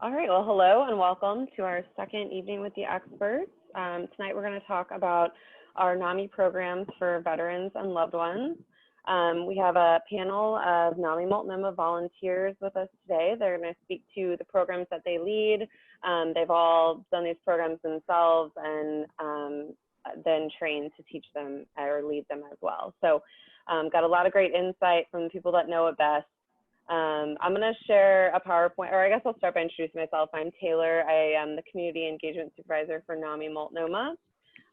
All right, well, hello and welcome to our second evening with the experts. Tonight we're going to talk about our NAMI programs for veterans and loved ones. We have a panel of NAMI Multnomah volunteers with us today. They're going to speak to the programs that they lead. They've all done these programs themselves and then trained to teach them or lead them as well. So got a lot of great insight from the people that know it best. I'm going to share a PowerPoint, or I guess I'll start by introducing myself. I'm Taylor. I am the Community Engagement Supervisor for NAMI Multnomah.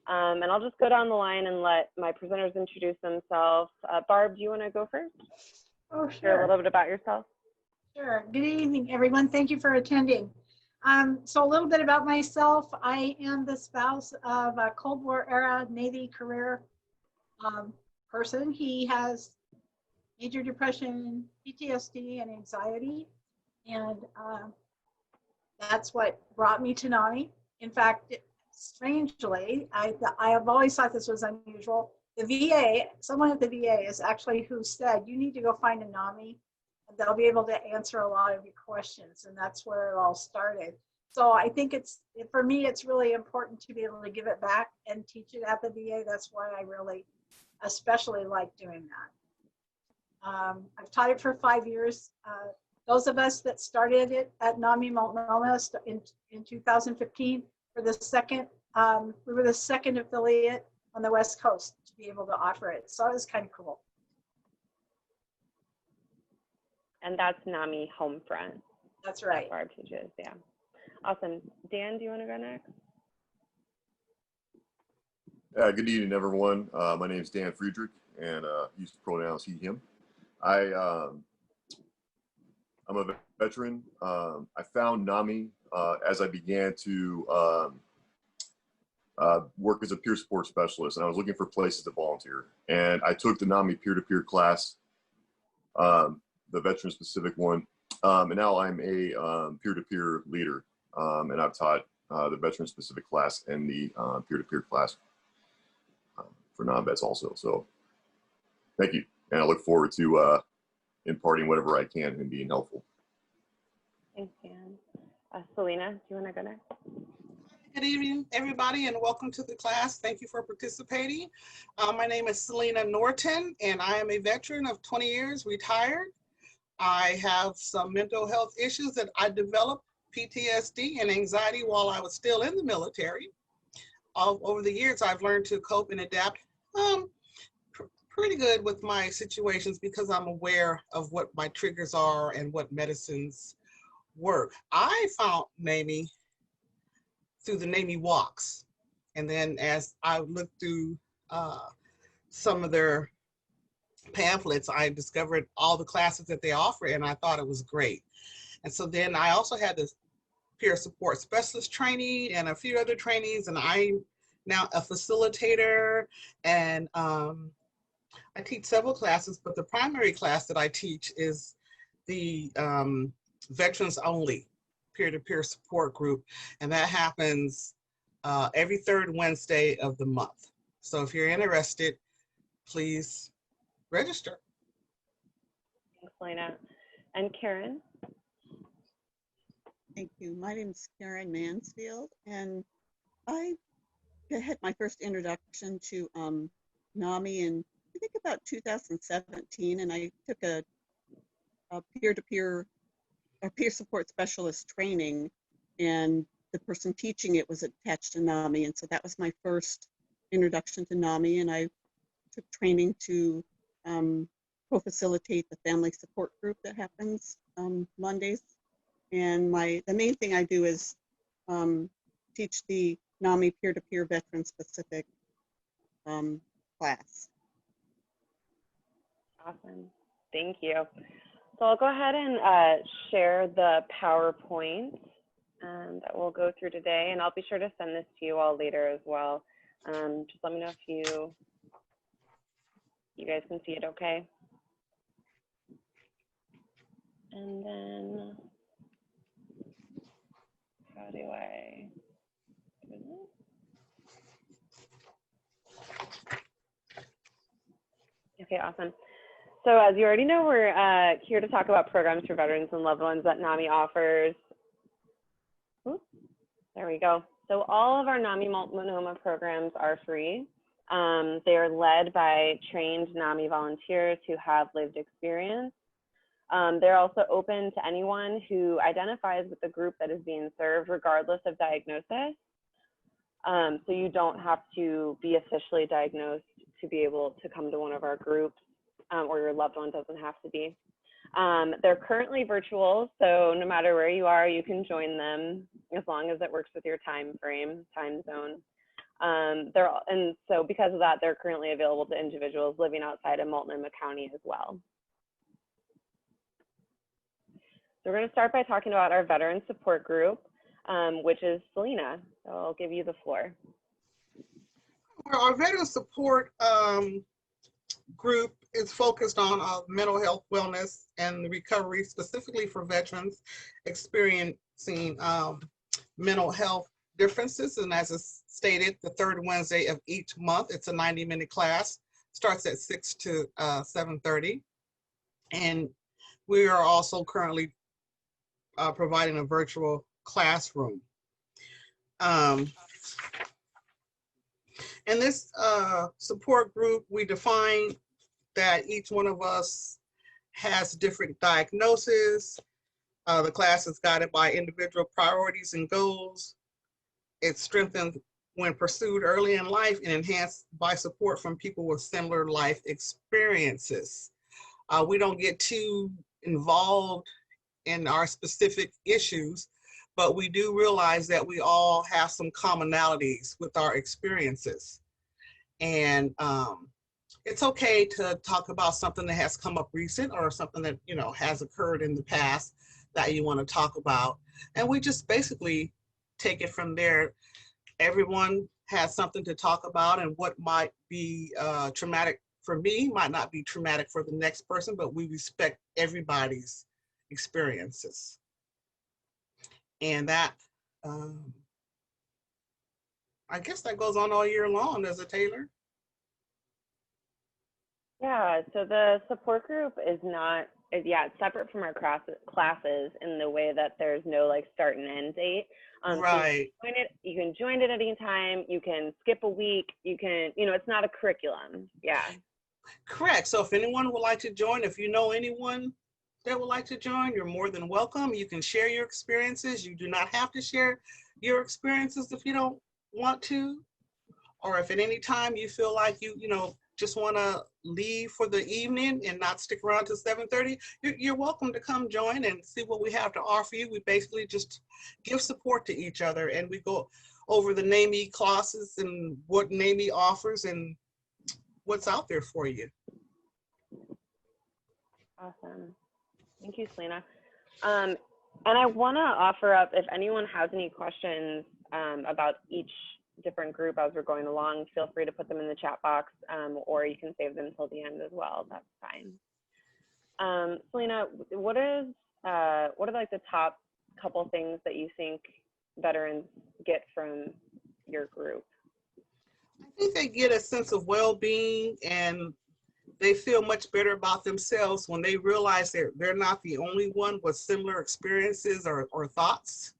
And I'll just go down the line and let my presenters introduce themselves. Barb, do you want to go first? Oh, Share a sure. little bit about yourself. Sure. Good evening, everyone. Thank you for attending. So a little bit about myself. I am the spouse of a Cold War era Navy career person. He has major depression, PTSD, and anxiety. And that's what brought me to NAMI. In fact, strangely, I have always thought this was unusual. The VA, someone at the VA is actually who said, you need to go find a NAMI and they'll be able to answer a lot of your questions. And that's where it all started. So I think for me, it's really important to be able to give it back and teach it at the VA. That's why I really especially like doing that. I've taught it for 5 years. Those of us that started it at NAMI Multnomah in 2015 were the second, we were the second affiliate on the West Coast to be able to offer it. So it was kind of cool. And that's NAMI Homefront. That's right. Barb teaches, yeah. Awesome. Dan, do you want to go next? Good evening, everyone. My name is Dan Friedrich, and use the pronouns he, him. I'm a veteran. I found NAMI as I began to work as a peer support specialist, and I was looking for places to volunteer. And I took the NAMI peer-to-peer class, the veteran-specific one, and now I'm a peer-to-peer leader, and I've taught the veteran-specific class and the peer-to-peer class for non-vets also. So thank you, and I look forward to imparting whatever I can and being helpful. Thanks, Dan. Selena, do you want to go next? Good evening, everybody, and welcome to the class. Thank you for participating. My name is Selena Norton, and I am a veteran of 20 years, retired. I have some mental health issues that I developed, PTSD and anxiety, while I was still in the military. Over the years, I've learned to cope and adapt pretty good with my situations because I'm aware of what my triggers are and what medicines work. I found NAMI through the NAMI walks. And then as I looked through some of their pamphlets, I discovered all the classes that they offer, and I thought it was great. And so then I also had this peer support specialist training and a few other trainings, and I'm now a facilitator, and I teach several classes, but the primary class that I teach is the veterans only peer-to-peer support group, and that happens every third Wednesday of the month. So if you're interested, please register. Thanks, Selena. And Karen? Thank you. My name is Karen Mansfield, and I had my first introduction to NAMI in, I think, about 2017, and I took a peer-to-peer, a peer support specialist training, and the person teaching it was attached to NAMI, and so that was my first introduction to NAMI, and I took training to co-facilitate the family support group that happens Mondays. And the main thing I do is teach the NAMI peer-to-peer veteran-specific class. Awesome. Thank you. So I'll go ahead and share the PowerPoint that we'll go through today, and I'll be sure to send this to you all later as well. Just let me know if you guys can see it okay. And then how do I do this? Okay, awesome. So as you already know, we're here to talk about programs for veterans and loved ones that NAMI offers. Oops, there we go. So all of our NAMI Multnomah programs are free. They are led by trained NAMI volunteers who have lived experience. They're also open to anyone who identifies with the group that is being served, regardless of diagnosis. So you don't have to be officially diagnosed to be able to come to one of our groups, or your loved one doesn't have to be. They're currently virtual, so no matter where you are, you can join them as long as it works with your time frame, time zone. And so because of that, they're currently available to individuals living outside of Multnomah County as well. So we're going to start by talking about our veteran support group, which is Selena. So I'll give you the floor. Our veteran support group is focused on mental health, wellness, and recovery, specifically for veterans experiencing mental health differences. And as is stated, the third Wednesday of each month, it's a 90-minute class, starts at 6 to 7:30. And we are also currently providing a virtual classroom. In this support group, we define that each one of us has different diagnoses. The class is guided by individual priorities and goals. It's strengthened when pursued early in life and enhanced by support from people with similar life experiences. We don't get too involved in our specific issues, but we do realize that we all have some commonalities with our experiences. And it's okay to talk about something that has come up recent or something that, you know, has occurred in the past that you want to talk about. And we just basically take it from there. Everyone has something to talk about, and what might be traumatic for me might not be traumatic for the next person, but we respect everybody's experiences. And that, I guess that goes on all year long, does it, Taylor? Yeah, so the support group is not, it's separate from our classes in the way that there's no like start and end date. Right. So you can join it at any time, you can skip a week, you can, you know, it's not a curriculum. Yeah. Correct. So if anyone would like to join, if you know anyone that would like to join, you're more than welcome. You can share your experiences. You do not have to share your experiences if you don't want to, or if at any time you feel like you just want to leave for the evening and not stick around till 7:30, you're welcome to come join and see what we have to offer you. We basically just give support to each other, and we go over the NAMI classes and what NAMI offers and what's out there for you. Awesome. Thank you, Selena. And I want to offer up, if anyone has any questions about each different group as we're going along, feel free to put them in the chat box, or you can save them until the end as well. That's fine. Selena, what are like the top couple things that you think veterans get from your group? I think they get a sense of well-being, and they feel much better about themselves when they realize they're not the only one with similar experiences or thoughts.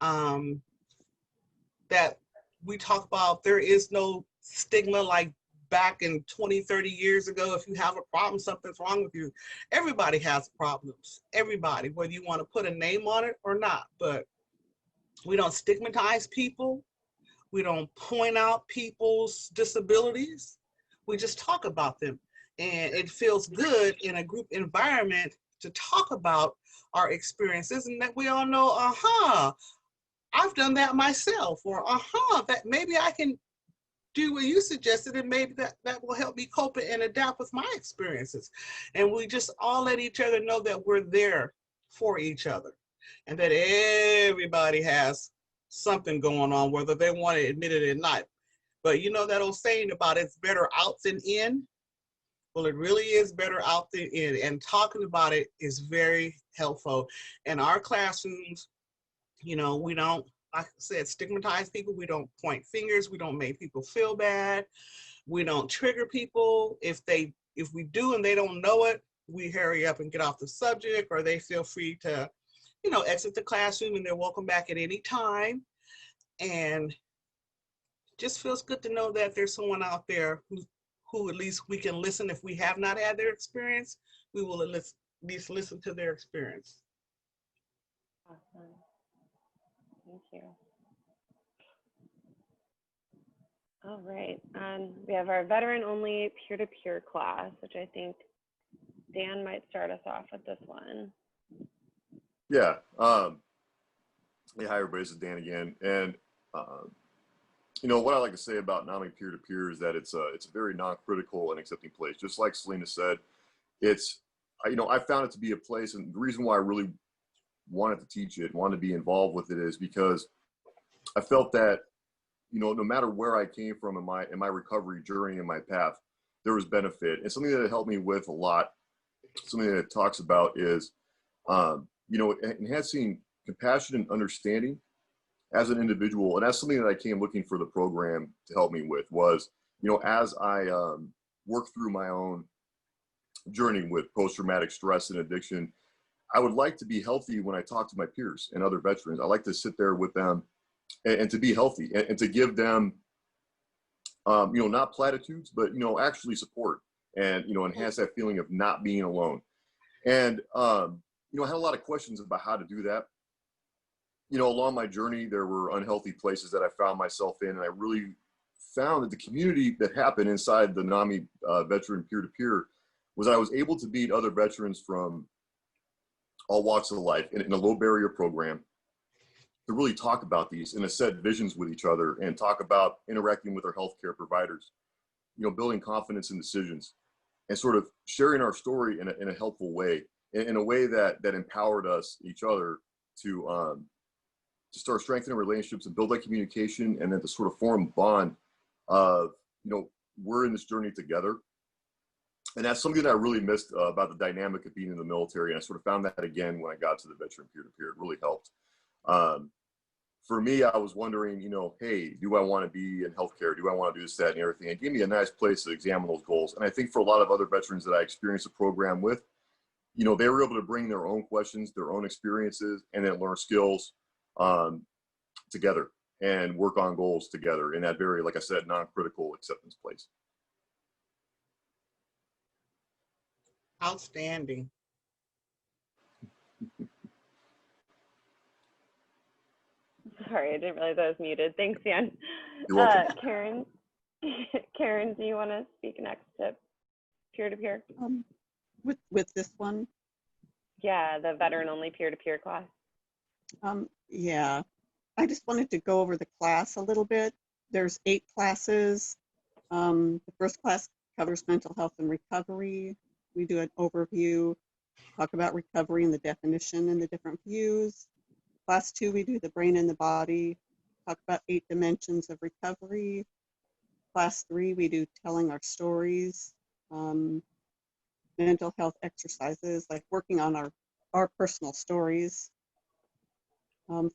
That we talk about, there is no stigma like back in 20, 30 years ago. If you have a problem, something's wrong with you. Everybody has problems, everybody, whether you want to put a name on it or not. But we don't stigmatize people. We don't point out people's disabilities. We just talk about them. And it feels good in a group environment to talk about our experiences, and that we all know, I've done that myself, or that maybe I can do what you suggested, and maybe that will help me cope and adapt with my experiences. And we just all let each other know that we're there for each other, and that everybody has something going on, whether they want to admit it or not. But you know that old saying about it's better out than in? Well, it really is better out than in, and talking about it is very helpful. In our classrooms, we don't, like I said, stigmatize people. We don't point fingers. We don't make people feel bad. We don't trigger people. If we do and they don't know it, we hurry up and get off the subject, or they feel free to exit the classroom, and they're welcome back at any time. And just feels good to know that there's someone out there who at least we can listen. If we have not had their experience, we will at least listen to their experience. Awesome. Thank you. All right. We have our veteran-only peer-to-peer class, which I think Dan might start us off with this one. Yeah. Hey, hi, everybody. This is Dan again. And, what I like to say about NAMI peer-to-peer is that it's a very non-critical and accepting place. Just like Selena said, I found it to be a place, and the reason why I really wanted to teach it, wanted to be involved with it, is because I felt that, no matter where I came from in my recovery journey, in my path, there was benefit. And something that it helped me with a lot, something that it talks about is, enhancing compassion and understanding as an individual. And that's something that I came looking for the program to help me with was, as I worked through my own journey with post-traumatic stress and addiction, I would like to be healthy when I talk to my peers and other veterans. I like to sit there with them and to be healthy and to give them, not platitudes, but, actually support and, enhance that feeling of not being alone. And, I had a lot of questions about how to do that. Along my journey, there were unhealthy places that I found myself in, and I really found that the community that happened inside the NAMI veteran peer-to-peer was I was able to meet other veterans from all walks of life in a low barrier program to really talk about these and to set visions with each other and talk about interacting with our healthcare providers, building confidence in decisions and sort of sharing our story in a helpful way, in a way that empowered us, each other, to start strengthening relationships and build that communication, and then to sort of form a bond of, we're in this journey together. And that's something that I really missed about the dynamic of being in the military. And I sort of found that again when I got to the veteran peer-to-peer. It really helped. For me, I was wondering, hey, do I want to be in healthcare? Do I want to do this, that, and everything? It gave me a nice place to examine those goals. And I think for a lot of other veterans that I experienced the program with, they were able to bring their own questions, their own experiences, and then learn skills together and work on goals together in that very, like I said, non-critical acceptance place. Outstanding. Sorry, I didn't realize I was muted. Thanks, Dan. You're welcome. Karen, Karen, do you want to speak next to peer-to-peer? With this one? Yeah, the veteran-only peer-to-peer class. Yeah, I just wanted to go over the class a little bit. There's 8 classes. The first class covers mental health and recovery. We do an overview, talk about recovery and the definition and the different views. Class 2, we do the brain and the body, talk about 8 dimensions of recovery. Class 3, we do telling our stories, mental health exercises, like working on our personal stories.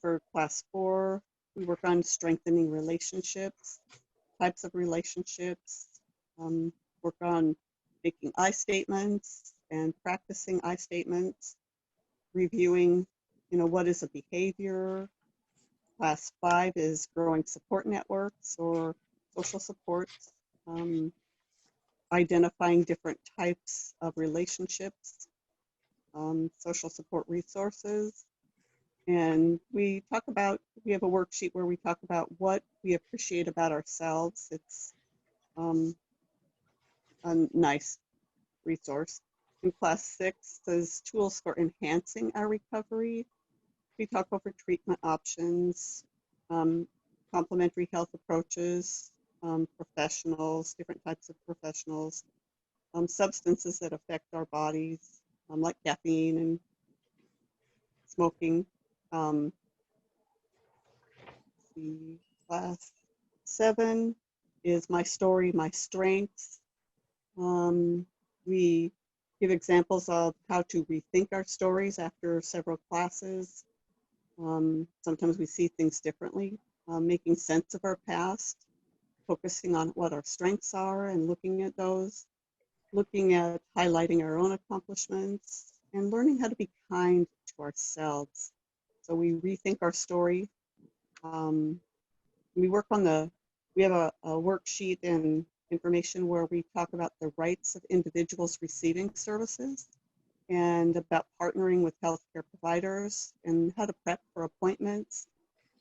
For class 4, we work on strengthening relationships, types of relationships, work on making I statements and practicing I statements, reviewing, what is a behavior. Class 5 is growing support networks or social supports, identifying different types of relationships, social support resources. And we have a worksheet where we talk about what we appreciate about ourselves. It's a nice resource. In class 6 is tools for enhancing our recovery. We talk over treatment options, complementary health approaches, professionals, different types of professionals, substances that affect our bodies, like caffeine and smoking. Class 7 is my story, my strengths. We give examples of how to rethink our stories after several classes. Sometimes we see things differently, making sense of our past, focusing on what our strengths are and looking at those, looking at highlighting our own accomplishments, and learning how to be kind to ourselves. So we rethink our story. We work on we have a worksheet and information where we talk about the rights of individuals receiving services and about partnering with healthcare providers and how to prep for appointments.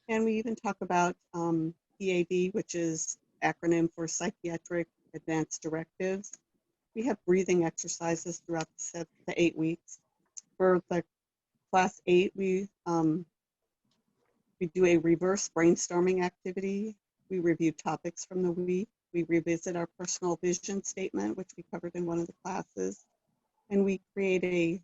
And we even talk about PAD, which is acronym for Psychiatric Advanced Directives. We have breathing exercises throughout the 8 weeks. For the class 8, we do a reverse brainstorming activity. We review topics from the week. We revisit our personal vision statement, which we covered in one of the classes. And we create a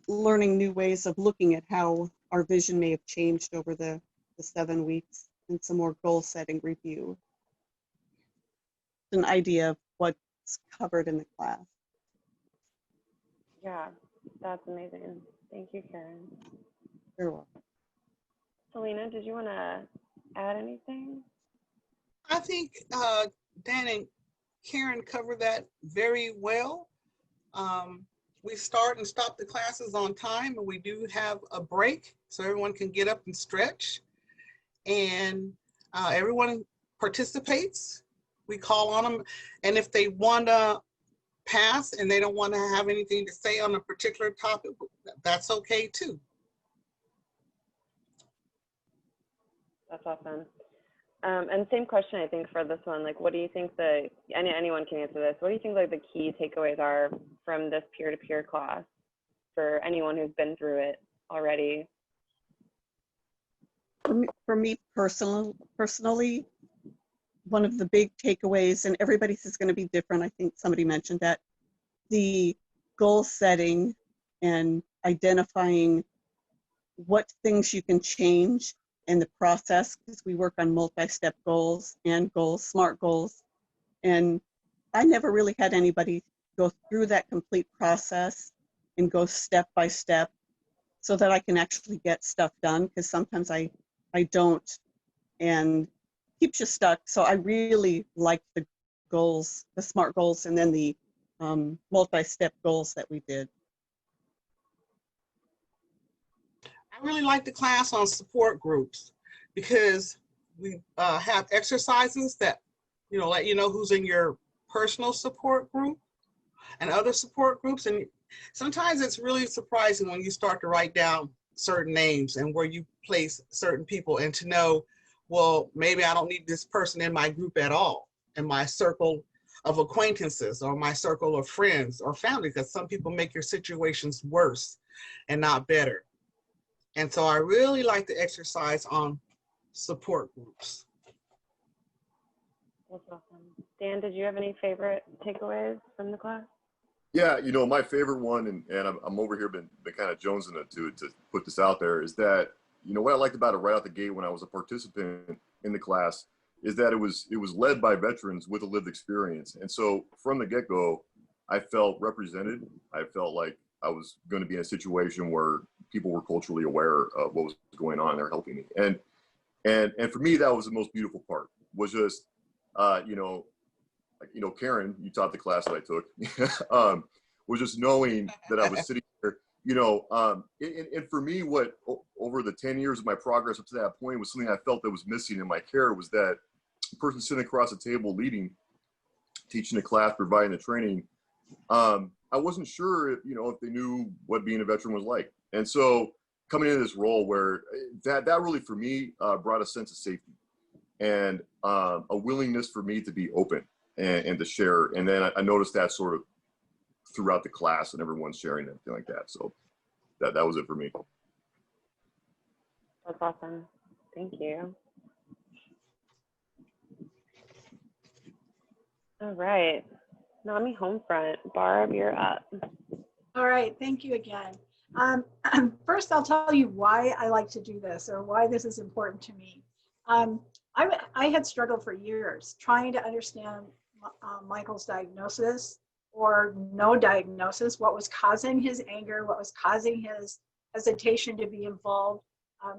learning new ways of looking at how our vision may have changed over the 7 weeks, and some more goal setting review. An idea of what's covered in the class. Yeah, that's amazing. Thank you, Karen. You're welcome. Selena, did you want to add anything? I think Dan and Karen covered that very well. We start and stop the classes on time, and we do have a break so everyone can get up and stretch. And everyone participates. We call on them, and if they want to pass and they don't want to have anything to say on a particular topic, that's okay too. That's awesome. And same question, I think, for this one. Like, what do you think anyone can answer this. What do you think like the key takeaways are from this peer-to-peer class for anyone who's been through it already? For me personally, one of the big takeaways, and everybody's is going to be different. I think somebody mentioned that the goal setting and identifying what things you can change in the process, because we work on multi-step goals and SMART goals. And I never really had anybody go through that complete process and go step by step so that I can actually get stuff done, because sometimes I don't, and keeps you stuck. So I really like the goals, the SMART goals, and then the multi-step goals that we did. I really like the class on support groups because we have exercises that, let you know who's in your personal support group and other support groups. And sometimes it's really surprising when you start to write down certain names and where you place certain people, and to know, well, maybe I don't need this person in my group at all, in my circle of acquaintances or my circle of friends or family, because some people make your situations worse and not better. And so I really like the exercise on support groups. That's awesome. Dan, did you have any favorite takeaways from the class? Yeah, my favorite one, and I'm over here been kind of jonesing to put this out there, is that, what I liked about it right out the gate when I was a participant in the class is that it was led by veterans with a lived experience. And so from the get-go, I felt represented. I felt like I was going to be in a situation where people were culturally aware of what was going on and they're helping me. And for me, that was the most beautiful part, was just, Karen, you taught the class that I took, was just knowing that I was sitting there, and for me, what over the 10 years of my progress up to that point was something I felt that was missing in my care, was that the person sitting across the table leading, teaching the class, providing the training, I wasn't sure if they knew what being a veteran was like. And so coming into this role where that really for me brought a sense of safety and a willingness for me to be open and to share. And then I noticed that sort of throughout the class, and everyone's sharing and everything like that. So that was it for me. That's awesome. Thank you. All right. NAMI Homefront. Barb, you're up. All right, thank you again. First, I'll tell you why I like to do this, or why this is important to me. I had struggled for years trying to understand Michael's diagnosis or no diagnosis, what was causing his anger, what was causing his hesitation to be involved,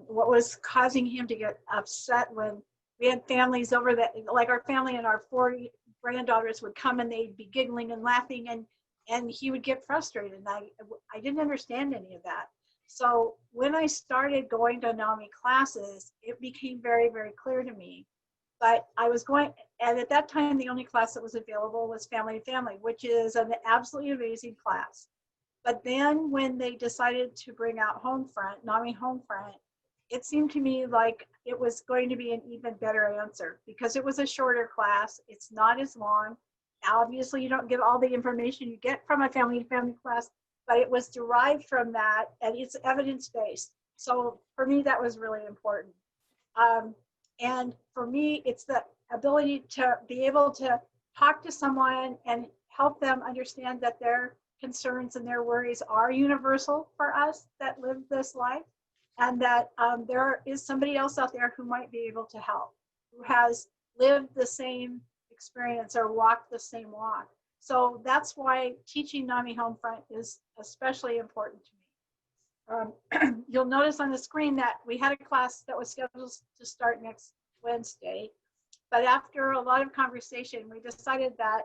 what was causing him to get upset when we had families over that, like our family and our 4 granddaughters would come and they'd be giggling and laughing, and he would get frustrated. And I didn't understand any of that. So when I started going to NAMI classes, it became very, very clear to me. But I was going, and at that time, the only class that was available was Family to Family, which is an absolutely amazing class. But then when they decided to bring out Homefront, NAMI Homefront, it seemed to me like it was going to be an even better answer because it was a shorter class. It's not as long. Obviously, you don't get all the information you get from a Family to Family class, but it was derived from that and it's evidence-based. So for me, that was really important. And for me, it's the ability to be able to talk to someone and help them understand that their concerns and their worries are universal for us that live this life, and that there is somebody else out there who might be able to help, who has lived the same experience or walked the same walk. So that's why teaching NAMI Homefront is especially important to me. You'll notice on the screen that we had a class that was scheduled to start next Wednesday, but after a lot of conversation, we decided that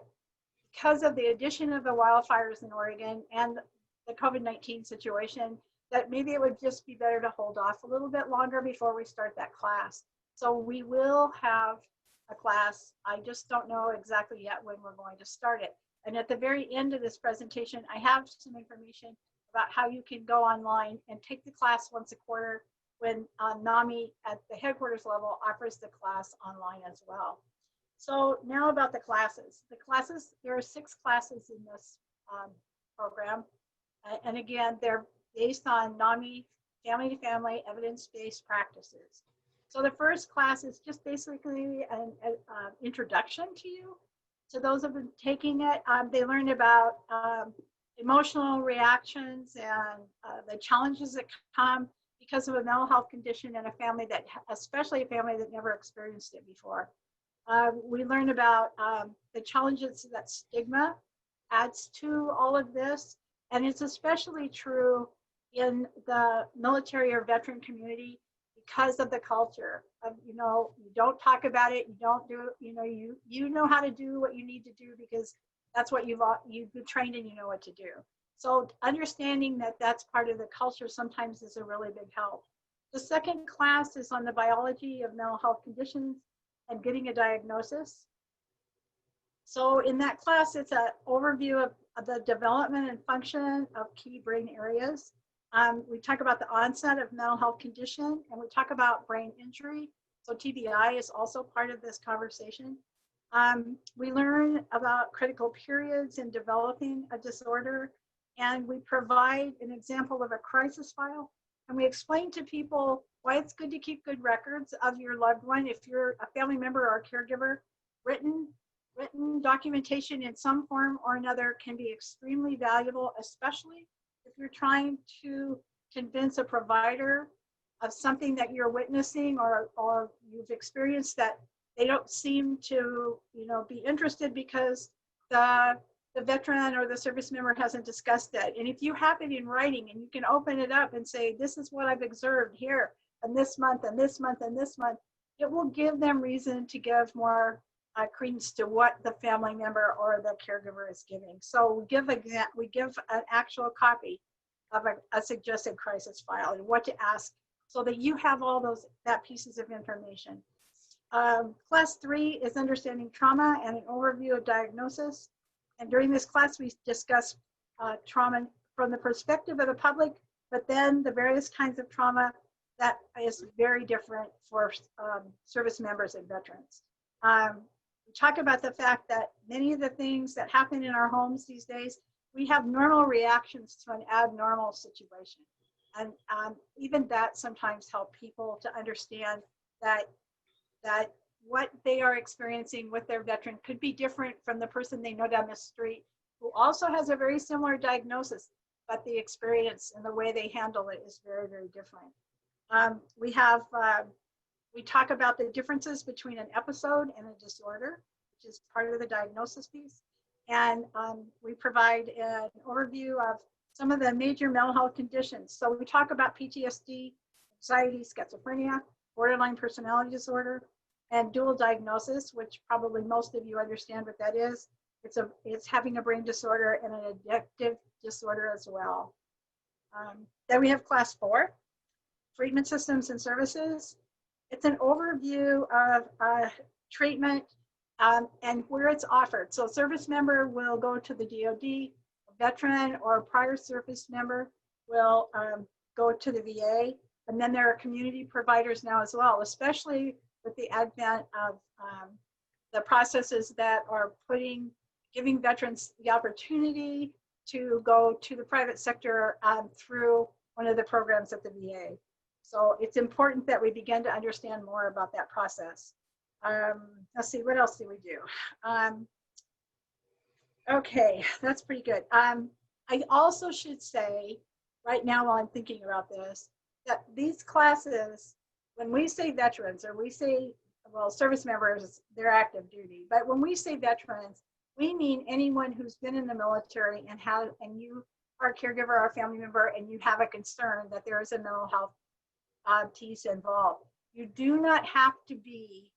because of the addition of the wildfires in Oregon and the COVID-19 situation, that maybe it would just be better to hold off a little bit longer before we start that class. So we will have a class. I just don't know exactly yet when we're going to start it. And at the very end of this presentation, I have some information about how you can go online and take the class once a quarter when NAMI at the headquarters level offers the class online as well. So now about the classes. The classes, there are 6 classes in this program. And again, they're based on NAMI Family to Family evidence-based practices. So the first class is just basically an introduction to you. So those who have been taking it, they learned about emotional reactions and the challenges that come because of a mental health condition in a family that, especially a family that never experienced it before. We learned about the challenges that stigma adds to all of this. And it's especially true in the military or veteran community because of the culture of, you don't talk about it, you don't do it, you know how to do what you need to do because that's what you've been trained and you know what to do. So understanding that that's part of the culture sometimes is a really big help. The second class is on the biology of mental health conditions and getting a diagnosis. So in that class, it's an overview of the development and function of key brain areas. We talk about the onset of mental health condition, and we talk about brain injury. So TBI is also part of this conversation. We learn about critical periods in developing a disorder, and we provide an example of a crisis file. And we explain to people why it's good to keep good records of your loved one. If you're a family member or a caregiver, written documentation in some form or another can be extremely valuable, especially if you're trying to convince a provider of something that you're witnessing or you've experienced that they don't seem to be interested because the veteran or the service member hasn't discussed that. And if you have it in writing and you can open it up and say, this is what I've observed here and this month and this month and this month, it will give them reason to give more credence to what the family member or the caregiver is giving. So we give an actual copy of a suggested crisis file and what to ask so that you have all that pieces of information. Class 3 is understanding trauma and an overview of diagnosis. And during this class, we discuss trauma from the perspective of the public, but then the various kinds of trauma that is very different for service members and veterans. We talk about the fact that many of the things that happen in our homes these days, we have normal reactions to an abnormal situation. And even that sometimes help people to understand that what they are experiencing with their veteran could be different from the person they know down the street who also has a very similar diagnosis, but the experience and the way they handle it is very, very different. We talk about the differences between an episode and a disorder, which is part of the diagnosis piece. And we provide an overview of some of the major mental health conditions. So we talk about PTSD, anxiety, schizophrenia, borderline personality disorder, and dual diagnosis, which probably most of you understand what that is. it's having a brain disorder and an addictive disorder as well. Then we have class 4, treatment systems and services. It's an overview of treatment and where it's offered. So a service member will go to the DOD, a veteran or a prior service member will go to the VA. And then there are community providers now as well, especially with the advent of the processes that are giving veterans the opportunity to go to the private sector through one of the programs at the VA. So it's important that we begin to understand more about that process. Let's see, what else do we do? Okay, that's pretty good. I also should say, right now while I'm thinking about this, that these classes, when we say veterans or we say, well, service members, they're active duty, but when we say veterans, we mean anyone who's been in the military and you are a caregiver or a family member and you have a concern that there is a mental health piece involved. You do not have to be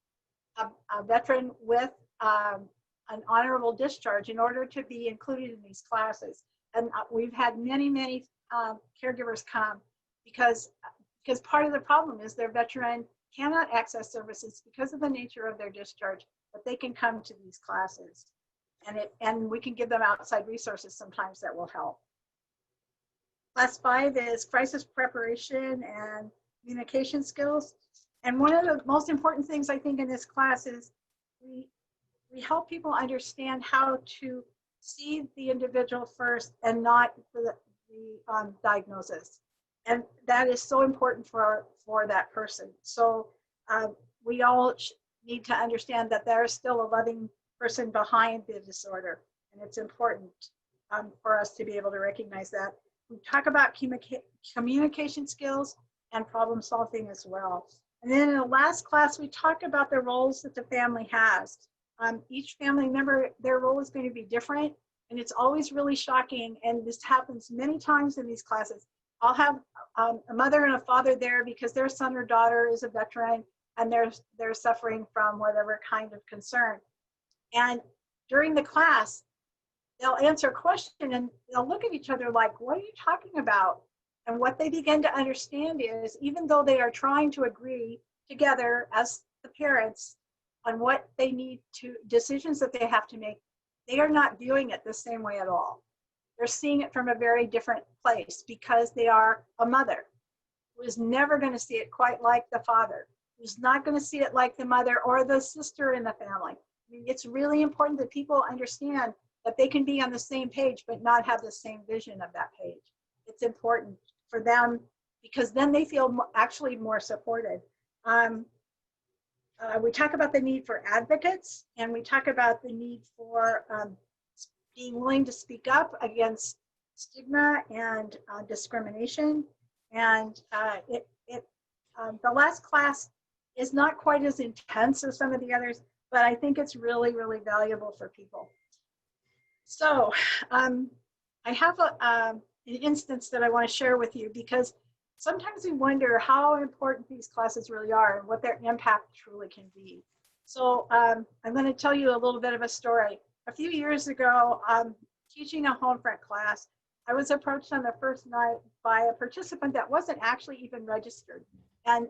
a veteran with an honorable discharge in order to be included in these classes. And we've had many caregivers come because part of the problem is their veteran cannot access services because of the nature of their discharge, but they can come to these classes. And we can give them outside resources sometimes that will help. Class 5 is crisis preparation and communication skills. And one of the most important things I think in this class is we help people understand how to see the individual first and not the diagnosis. And that is so important for that person. So we all need to understand that there is still a loving person behind the disorder. And it's important for us to be able to recognize that. We talk about communication skills and problem solving as well. And then in the last class, we talk about the roles that the family has. Each family member, their role is going to be different. And it's always really shocking. And this happens many times in these classes. I'll have a mother and a father there because their son or daughter is a veteran and they're suffering from whatever kind of concern. And during the class, they'll answer a question and they'll look at each other like, what are you talking about? And what they begin to understand is, even though they are trying to agree together as the parents on what they need to, decisions that they have to make, they are not viewing it the same way at all. They're seeing it from a very different place because they are a mother who is never going to see it quite like the father, who's not going to see it like the mother or the sister in the family. I mean, it's really important that people understand that they can be on the same page but not have the same vision of that page. It's important for them because then they feel actually more supported. We talk about the need for advocates, and we talk about the need for being willing to speak up against stigma and discrimination. And the last class is not quite as intense as some of the others, but I think it's really, really valuable for people. So I have an instance that I want to share with you because sometimes we wonder how important these classes really are and what their impact truly can be. So I'm going to tell you a little bit of a story. A few years ago, teaching a Homefront class, I was approached on the first night by a participant that wasn't actually even registered. And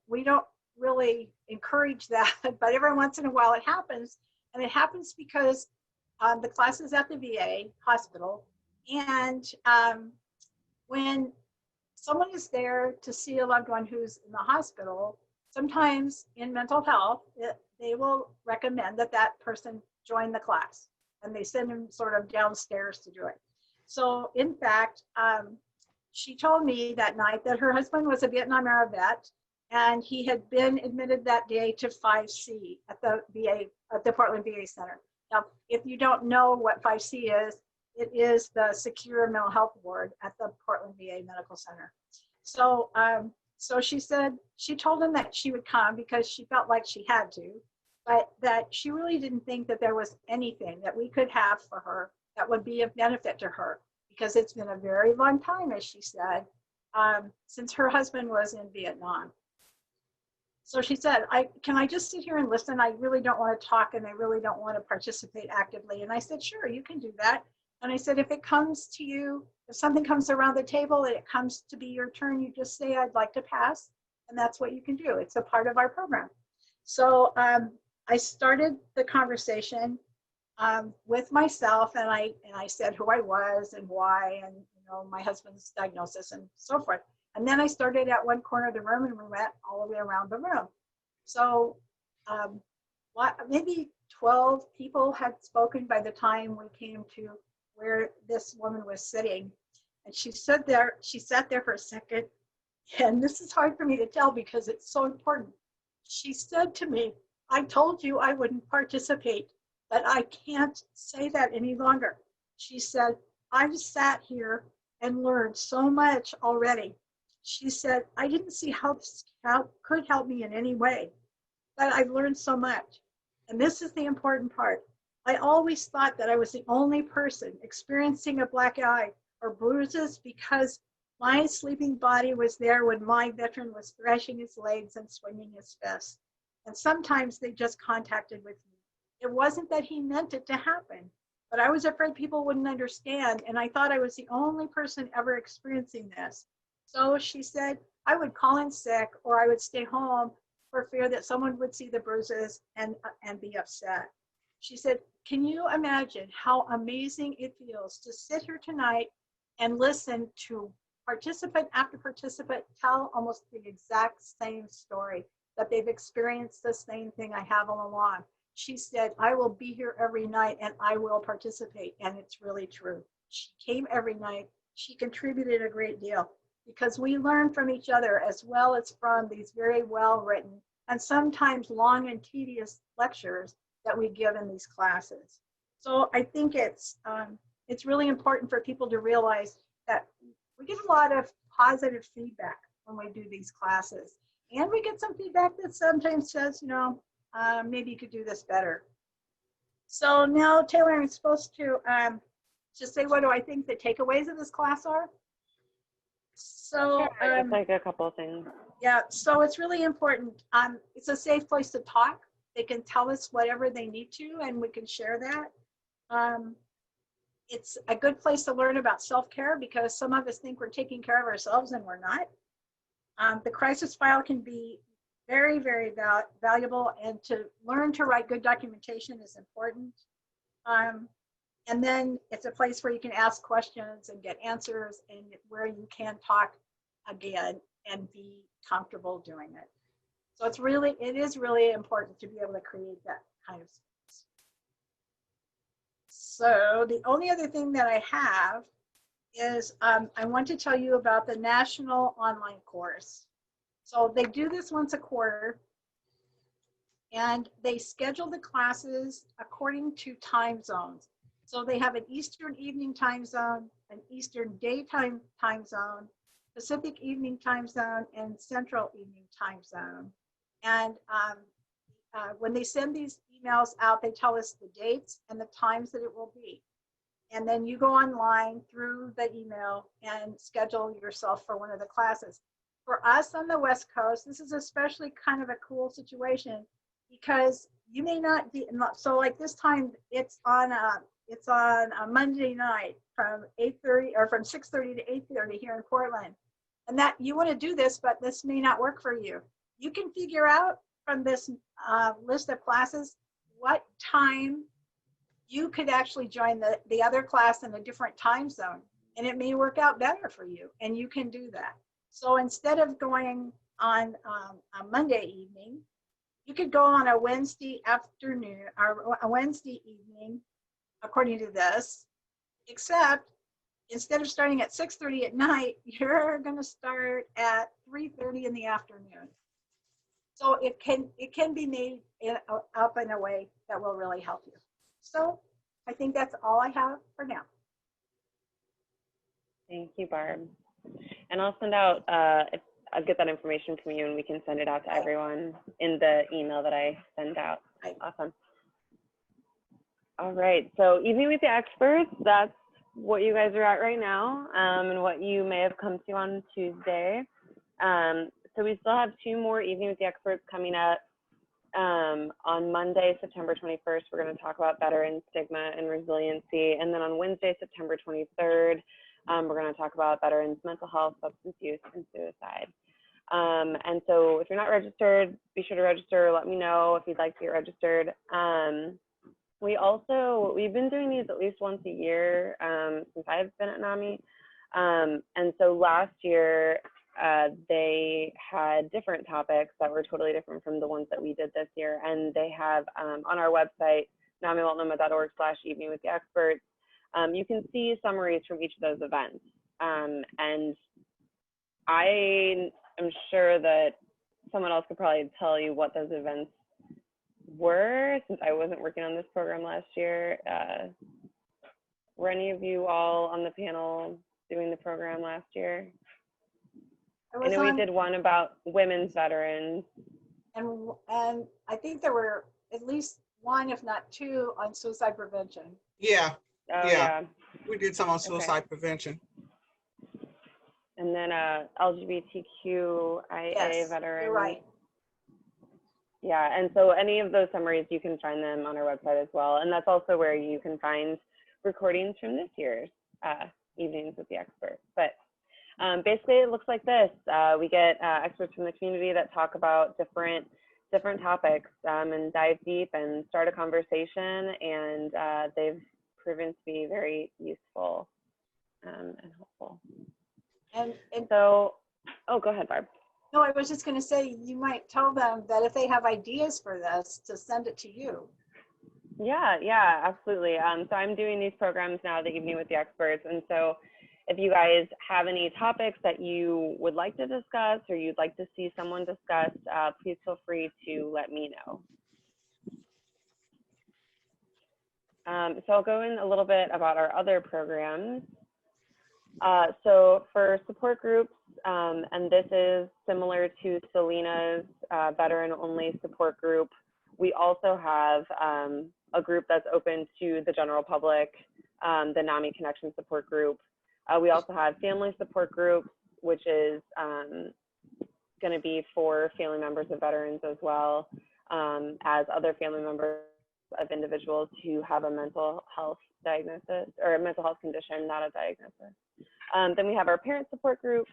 we don't really encourage that, but every once in a while it happens. And it happens because the class is at the VA hospital. And when someone is there to see a loved one who's in the hospital, sometimes in mental health, they will recommend that that person join the class. And they send them sort of downstairs to do it. So in fact, she told me that night that her husband was a Vietnam era vet, and he had been admitted that day to 5C at the VA, at the Portland VA Center. Now, if you don't know what 5C is, it is the secure mental health ward at the Portland VA Medical Center. So, so she said, she told him that she would come because she felt like she had to, but that she really didn't think that there was anything that we could have for her that would be of benefit to her, because it's been a very long time, as she said, since her husband was in Vietnam. So she said, can I just sit here and listen? I really don't want to talk and I really don't want to participate actively. And I said, sure, you can do that. And I said, if it comes to you, if something comes around the table and it comes to be your turn, you just say, I'd like to pass. And that's what you can do. It's a part of our program. So I started the conversation with myself, and I said who I was and why, and my husband's diagnosis and so forth. And then I started at one corner of the room, and we went all the way around the room. So maybe 12 people had spoken by the time we came to where this woman was sitting. And she sat there for a second, and this is hard for me to tell because it's so important. She said to me, I told you I wouldn't participate, but I can't say that any longer. She said, I've sat here and learned so much already. She said, I didn't see how this could help me in any way, but I've learned so much. And this is the important part. I always thought that I was the only person experiencing a black eye or bruises because my sleeping body was there when my veteran was thrashing his legs and swinging his fists. And sometimes they just contacted with me. It wasn't that he meant it to happen, but I was afraid people wouldn't understand. And I thought I was the only person ever experiencing this. So she said, I would call in sick or I would stay home for fear that someone would see the bruises and be upset. She said, can you imagine how amazing it feels to sit here tonight and listen to participant after participant tell almost the exact same story, that they've experienced the same thing I have all along. She said, I will be here every night and I will participate. And it's really true. She came every night. She contributed a great deal because we learn from each other as well as from these very well written and sometimes long and tedious lectures that we give in these classes. So I think it's really important for people to realize that we get a lot of positive feedback when we do these classes. And we get some feedback that sometimes says, maybe you could do this better. So now, Taylor, I'm supposed to just say what do I think the takeaways of this class are. So it's like a couple of things. Yeah, so it's really important. It's a safe place to talk. They can tell us whatever they need to, and we can share that. It's a good place to learn about self-care because some of us think we're taking care of ourselves and we're not. The crisis file can be very, very valuable, and to learn to write good documentation is important. And then it's a place where you can ask questions and get answers and where you can talk again and be comfortable doing it. So it is really important to be able to create that kind of space. So the only other thing that I have is I want to tell you about the national online course. So they do this once a quarter, and they schedule the classes according to time zones. So they have an Eastern evening time zone, an Eastern daytime time zone, Pacific evening time zone, and Central evening time zone. And when they send these emails out, they tell us the dates and the times that it will be. And then you go online through the email and schedule yourself for one of the classes. For us on the West Coast, this is especially kind of a cool situation because you may not be, so like this time it's on a Monday night from 8:30 or from 6:30 to 8:30 here in Portland. And that you want to do this, but this may not work for you. You can figure out from this list of classes what time you could actually join the other class in a different time zone, and it may work out better for you, and you can do that. So instead of going on a Monday evening, you could go on a Wednesday afternoon or a Wednesday evening, according to this, except instead of starting at 6:30 at night, you're going to start at 3:30 in the afternoon. So it can be made up in a way that will really help you. So I think that's all I have for now. Thank you, Barb. And I'll send out, I'll get that information from you and we can send it out to everyone in the email that I send out. Right. Awesome. All right, so Evening with the Experts, that's what you guys are at right now and what you may have come to on Tuesday. So we still have 2 more Evening with the Experts coming up. On Monday, September 21st, we're going to talk about veteran stigma and resiliency. And then on Wednesday, September 23rd, we're going to talk about veterans' mental health, substance use, and suicide. And so if you're not registered, be sure to register. Let me know if you'd like to get registered. We've been doing these at least once a year since I've been at NAMI. And so last year, they had different topics that were totally different from the ones that we did this year. And they have on our website, namimultnomah.org/evening with the experts, you can see summaries from each of those events. And I am sure that someone else could probably tell you what those events were, since I wasn't working on this program last year. Were any of you all on the panel doing the program last year? I know we did one about women's veterans. And I think there were at least 1, if not 2, on suicide prevention. Yeah. Oh, yeah. We did some on suicide prevention. And then LGBTQIA Yes, veterans. you're right. Yeah, and so any of those summaries, you can find them on our website as well. And that's also where you can find recordings from this year's Evenings with the Experts. But basically, it looks like this. We get experts from the community that talk about different topics and dive deep and start a conversation. And they've proven to be very useful and helpful. And so, oh, go ahead, Barb. No, I was just going to say, you might tell them that if they have ideas for this, to send it to you. Yeah, absolutely. So I'm doing these programs now, the Evening with the Experts. And so if you guys have any topics that you would like to discuss or you'd like to see someone discuss, please feel free to let me know. So I'll go in a little bit about our other programs. So for support groups, and this is similar to Selena's veteran-only support group, we also have a group that's open to the general public, the NAMI Connection support group. We also have family support groups, which is going to be for family members of veterans as well as other family members of individuals who have a mental health diagnosis or a mental health condition, not a diagnosis. Then we have our parent support groups,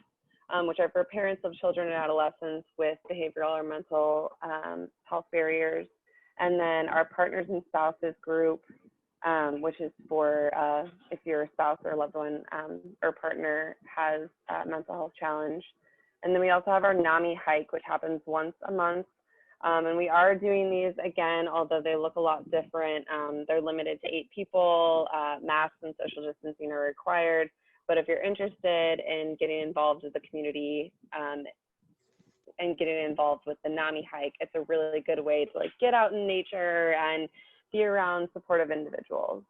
which are for parents of children and adolescents with behavioral or mental health barriers. And then our partners and spouses group, which is for if your spouse or loved one or partner has a mental health challenge. And then we also have our NAMI hike, which happens once a month. And we are doing these again, although they look a lot different. They're limited to 8 people, masks and social distancing are required. But if you're interested in getting involved with the community and getting involved with the NAMI hike, it's a really good way to like get out in nature and be around supportive individuals.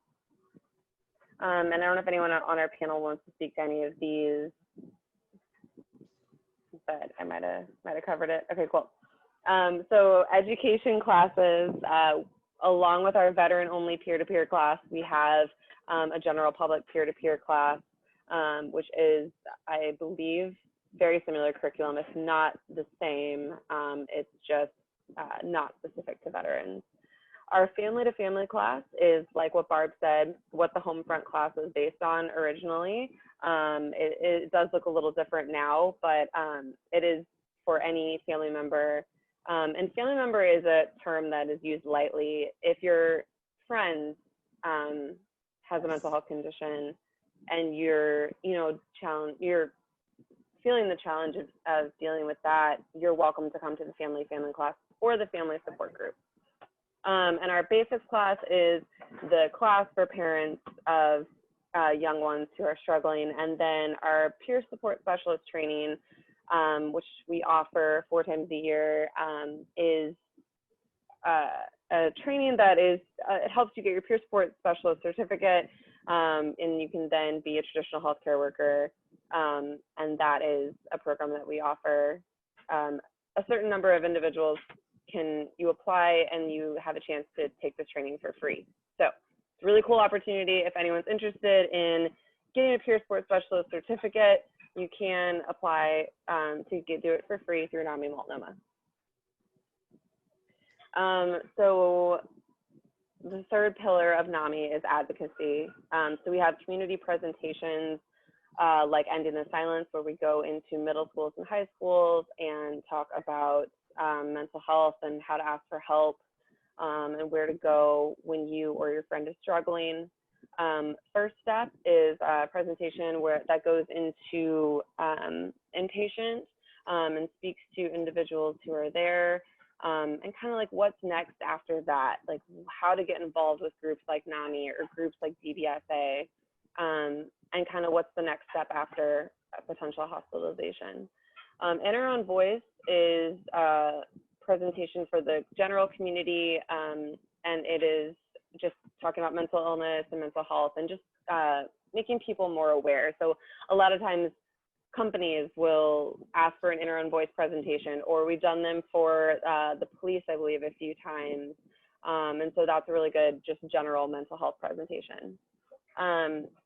And I don't know if anyone on our panel wants to speak to any of these, but I might have covered it. Okay, cool. So education classes, along with our veteran-only peer-to-peer class, we have a general public peer-to-peer class, which is, I believe, very similar curriculum. It's not the same. It's just not specific to veterans. Our family-to-family class is, like what Barb said, what the Homefront class was based on originally. It does look a little different now, but it is for any family member. And family member is a term that is used lightly. If your friend has a mental health condition and you're feeling the challenge of dealing with that, you're welcome to come to the family class or the family support group. And our basics class is the class for parents of young ones who are struggling. And then our peer support specialist training, which we offer 4 times a year, is a training that is, it helps you get your peer support specialist certificate, and you can then be a traditional healthcare worker. And that is a program that we offer. A certain number of individuals you apply and you have a chance to take this training for free. So it's a really cool opportunity. If anyone's interested in getting a peer support specialist certificate, you can apply to do it for free through NAMI Multnomah. So the third pillar of NAMI is advocacy. So we have community presentations like Ending the Silence, where we go into middle schools and high schools and talk about mental health and how to ask for help and where to go when you or your friend is struggling. First step is a presentation that goes into inpatient and speaks to individuals who are there. And kind of like what's next after that, like how to get involved with groups like NAMI or groups like DBSA, and kind of what's the next step after a potential hospitalization. In Our Own Voice is a presentation for the general community, and it is just talking about mental illness and mental health and just making people more aware. So a lot of times companies will ask for an In Our Own Voice presentation, or we've done them for the police, I believe, a few times. And so that's a really good, just general mental health presentation.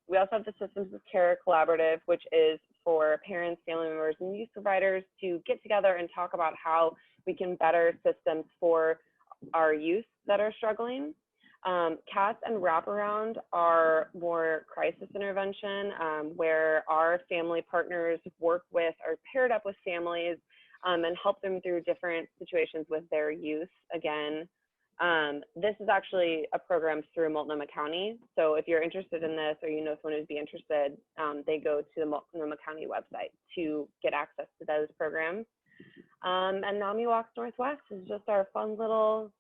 We also have the Systems of Care Collaborative, which is for parents, family members, and youth providers to get together and talk about how we can better systems for our youth that are struggling. CATS and Wraparound are more crisis intervention, where our family partners work with or paired up with families and help them through different situations with their youth. Again, this is actually a program through Multnomah County. So if you're interested in this or you know someone who'd be interested, they go to the Multnomah County website to get access to those programs. And NAMI Walks Northwest is just our fun little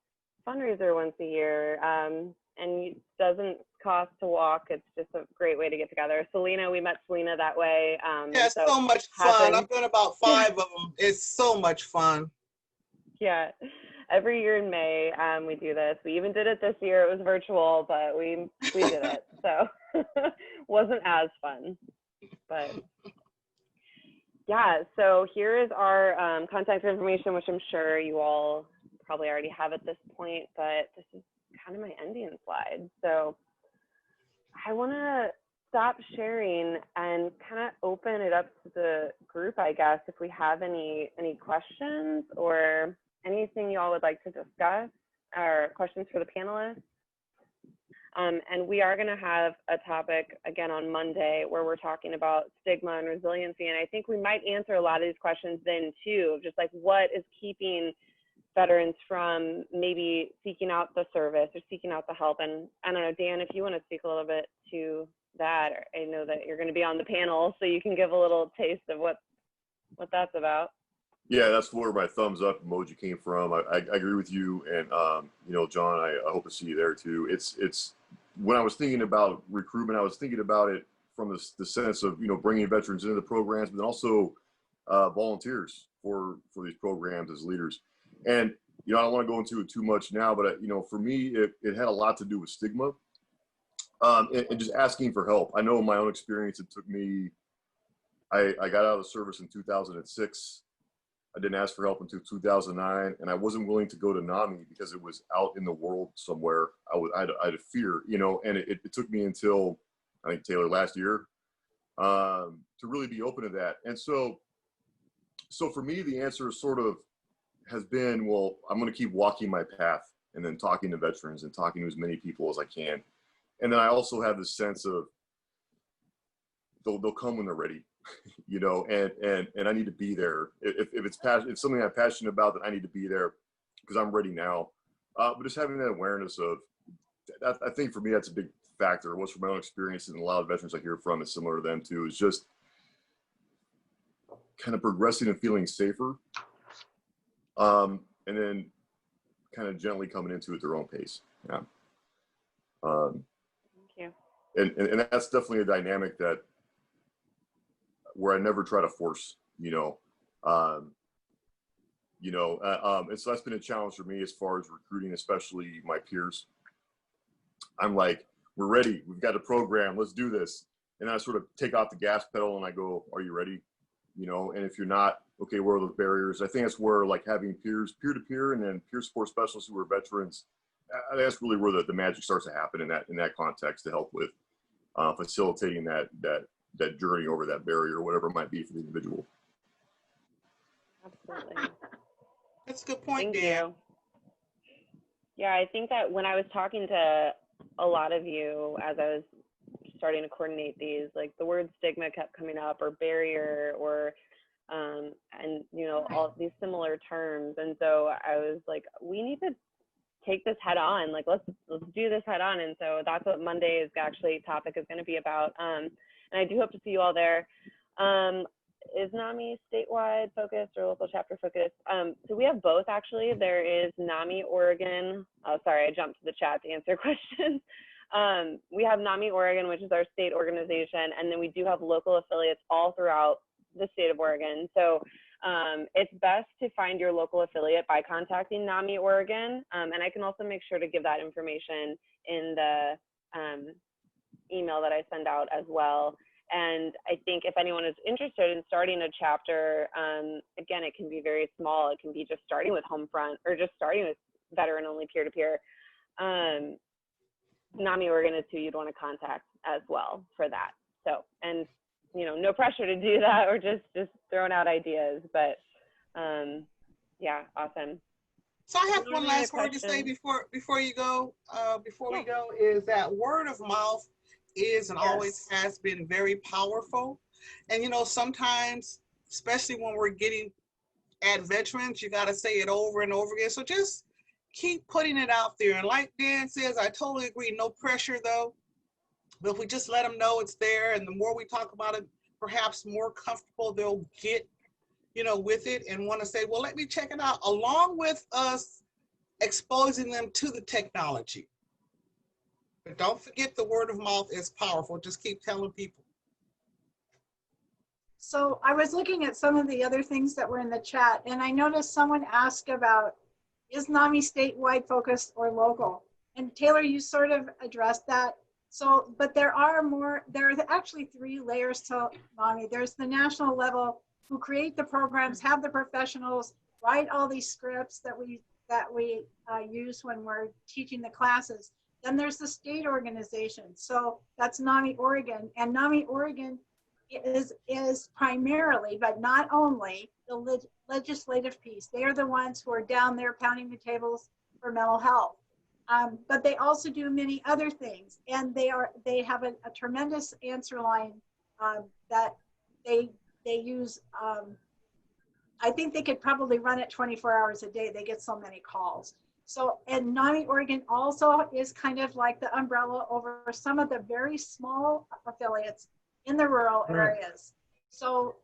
fundraiser once a year, and it doesn't cost to walk. It's just a great way to get together. Selena, we met Selena that way. Yeah, it's so much fun. I've done about 5 of them. It's so much fun. Yeah, every year in May we do this. We even did it this year. It was virtual, but we did it. So wasn't as fun, but yeah. So here is our contact information, which I'm sure you all probably already have at this point, but this is kind of my ending slide. So I want to stop sharing and kind of open it up to the group, I guess, if we have any questions or anything you all would like to discuss or questions for the panelists. And we are going to have a topic again on Monday where we're talking about stigma and resiliency. And I think we might answer a lot of these questions then too, of just like what is keeping veterans from maybe seeking out the service or seeking out the help. And I don't know, Dan, if you want to speak a little bit to that, I know that you're going to be on the panel, so you can give a little taste of what that's about. Yeah, that's where my thumbs up emoji came from. I agree with you, and you know, John, I hope to see you there too. It's when I was thinking about recruitment, I was thinking about it from the sense of, you know, bringing veterans into the programs, but then also volunteers for these programs as leaders. And you know, I don't want to go into it too much now, but you know, for me, it had a lot to do with stigma and just asking for help. I know in my own experience, it took me. I got out of the service in 2006. I didn't ask for help until 2009, and I wasn't willing to go to NAMI because it was out in the world somewhere. I had a fear, you know, and it took me until, I think, Taylor, last year to really be open to that. And so for me, the answer sort of has been, well, I'm going to keep walking my path and then talking to veterans and talking to as many people as I can. And then I also have this sense of they'll come when they're ready. You know, and I need to be there. If it's something I'm passionate about, then I need to be there because I'm ready now. But just having that awareness of that, I think for me, that's a big factor. What's from my own experience, and a lot of veterans I hear from is similar to them too, is just kind of progressing and feeling safer. And then kind of gently coming into it at their own pace. Yeah. Thank you. And that's definitely a dynamic where I never try to force, you know, and so that's been a challenge for me as far as recruiting, especially my peers. I'm like, we're ready. We've got a program. Let's do this. And I sort of take off the gas pedal and I go, are you ready? You know, and if you're not, okay, where are the barriers? I think that's where like having peers, peer-to-peer, and then peer support specialists who are veterans, I think that's really where the magic starts to happen in that context to help with facilitating that that journey over that barrier, or whatever it might be for the individual. Absolutely. That's a good point, Thank Dan. you. Yeah, I think that when I was talking to a lot of you as I was starting to coordinate these, like the word stigma kept coming up, or barrier, or and you know, all these similar terms. And so I was like, we need to take this head on. Like, let's do this head on. And so that's what Monday's actually topic is going to be about. And I do hope to see you all there. Is NAMI statewide focused or local chapter focused? So we have both, actually. There is NAMI Oregon. Oh, sorry, I jumped to the chat to answer questions. We have NAMI Oregon, which is our state organization, and then we do have local affiliates all throughout the state of Oregon. So it's best to find your local affiliate by contacting NAMI Oregon, and I can also make sure to give that information in the email that I send out as well. And I think if anyone is interested in starting a chapter, again, it can be very small. It can be just starting with Homefront, or just starting with veteran-only peer-to-peer. NAMI Oregon is who you'd want to contact as well for that. So, and you know, no pressure to do that, or just throwing out ideas. But yeah, awesome. So I have one last word to say before you go. Before we go, is that word of mouth is and always has been very powerful. And you know, sometimes, especially when we're getting at veterans, you got to say it over and over again. So just keep putting it out there. And like Dan says, I totally agree. No pressure though. But if we just let them know it's there, and the more we talk about it, perhaps more comfortable they'll get, you know, with it, and want to say, well, let me check it out, along with us exposing them to the technology. But don't forget, the word of mouth is powerful. Just keep telling people. So I was looking at some of the other things that were in the chat, and I noticed someone asked about, is NAMI statewide focused or local? And Taylor, you sort of addressed that. So, but there are actually 3 layers to NAMI. There's the national level, who create the programs, have the professionals, write all these scripts that we use when we're teaching the classes. Then there's the state organization. So that's NAMI Oregon, and NAMI Oregon is primarily, but not only, the legislative piece. They are the ones who are down there pounding the tables for mental health. But they also do many other things, and they have a tremendous answer line that they use. I think they could probably run it 24 hours a day. They get so many calls. So, and NAMI Oregon also is kind of like the umbrella over some of the very small affiliates in the rural areas. So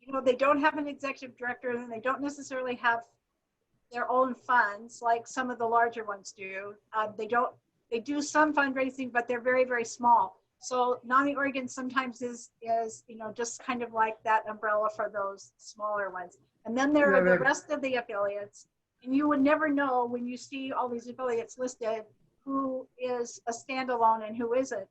you know, they don't have an executive director, and they don't necessarily have their own funds like some of the larger ones do. They do some fundraising, but they're very, very small. So NAMI Oregon sometimes is you know, just kind of like that umbrella for those smaller ones. And then there are the rest of the affiliates, and you would never know when you see all these affiliates listed who is a standalone and who isn't.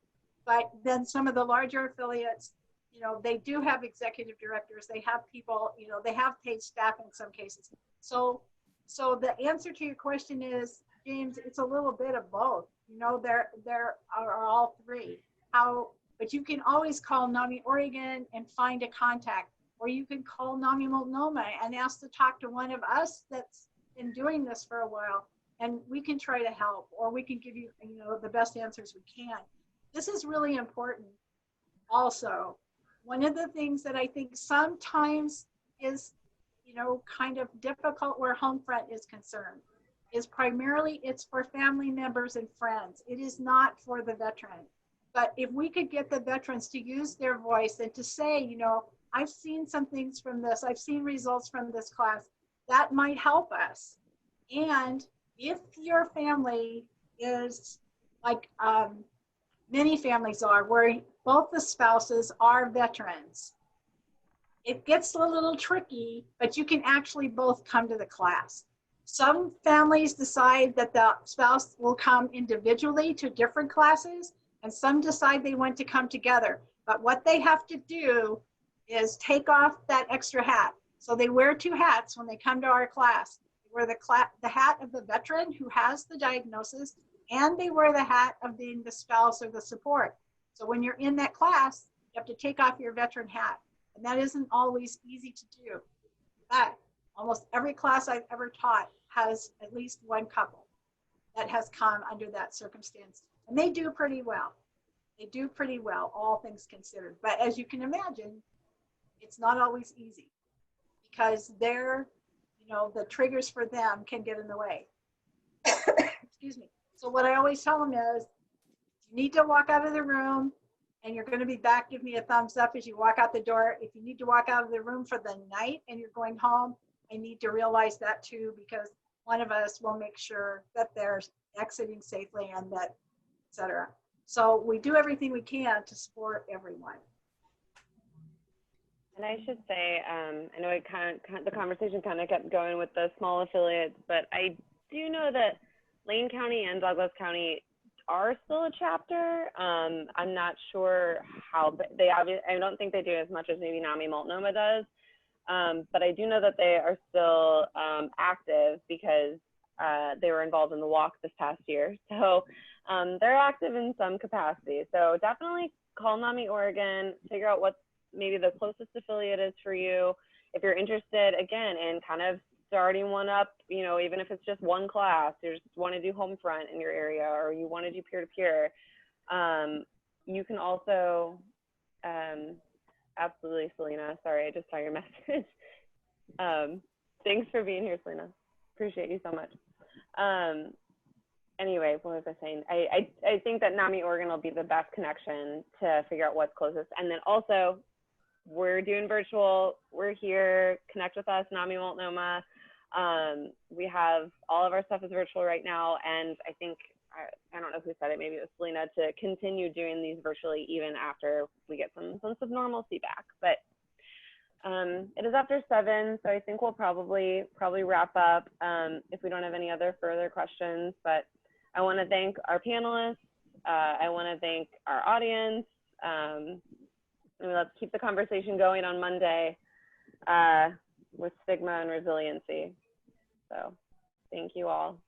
But then some of the larger affiliates, you know, they do have executive directors, they have people, you know, they have paid staff in some cases. So the answer to your question is, James, it's a little bit of both. You know, there are all 3. But you can always call NAMI Oregon and find a contact, or you can call NAMI Multnomah and ask to talk to one of us that's been doing this for a while, and we can try to help, or we can give you, you know, the best answers we can. This is really important. Also, one of the things that I think sometimes is, you know, kind of difficult where Homefront is concerned is primarily it's for family members and friends. It is not for the veteran. But if we could get the veterans to use their voice and to say, you know, I've seen some things from this, I've seen results from this class, that might help us. And if your family is like many families are, where both the spouses are veterans, it gets a little tricky, but you can actually both come to the class. Some families decide that the spouse will come individually to different classes, and some decide they want to come together. But what they have to do is take off that extra hat. So they wear 2 hats when they come to our class. They wear the hat of the veteran who has the diagnosis, and they wear the hat of being the spouse or the support. So when you're in that class, you have to take off your veteran hat. And that isn't always easy to do. But almost every class I've ever taught has at least one couple that has come under that circumstance. And they do pretty well. They do pretty well, all things considered. But as you can imagine, it's not always easy because they're, the triggers for them can get in the way. Excuse me. So what I always tell them is, you need to walk out of the room and you're going to be back. Give me a thumbs up as you walk out the door. If you need to walk out of the room for the night and you're going home, I need to realize that too, because one of us will make sure that they're exiting safely and that, et cetera. So we do everything we can to support everyone. And I should say, I know it the conversation kind of kept going with the small affiliates, but I do know that Lane County and Douglas County are still a chapter. I'm not sure how they obviously, I don't think they do as much as maybe NAMI Multnomah does, but I do know that they are still active because they were involved in the walk this past year. So they're active in some capacity. So definitely call NAMI Oregon, figure out what maybe the closest affiliate is for you. If you're interested, again, in kind of starting one up, even if it's just one class, you just want to do Homefront in your area or you want to do peer-to-peer, you can also, absolutely, Selena, sorry, I just saw your message. Thanks for being here, Selena. Appreciate you so much. Anyway, what was I saying? I think that NAMI Oregon will be the best connection to figure out what's closest. And then also, we're doing virtual. We're here. Connect with us, NAMI Multnomah. We have all of our stuff is virtual right now. And I think, I don't know who said it, maybe it was Selena, to continue doing these virtually even after we get some sense of normalcy back. But it is after 7, so I think we'll probably wrap up if we don't have any other further questions. But I want to thank our panelists. I want to thank our audience. And let's keep the conversation going on Monday with stigma and resiliency. So thank you all.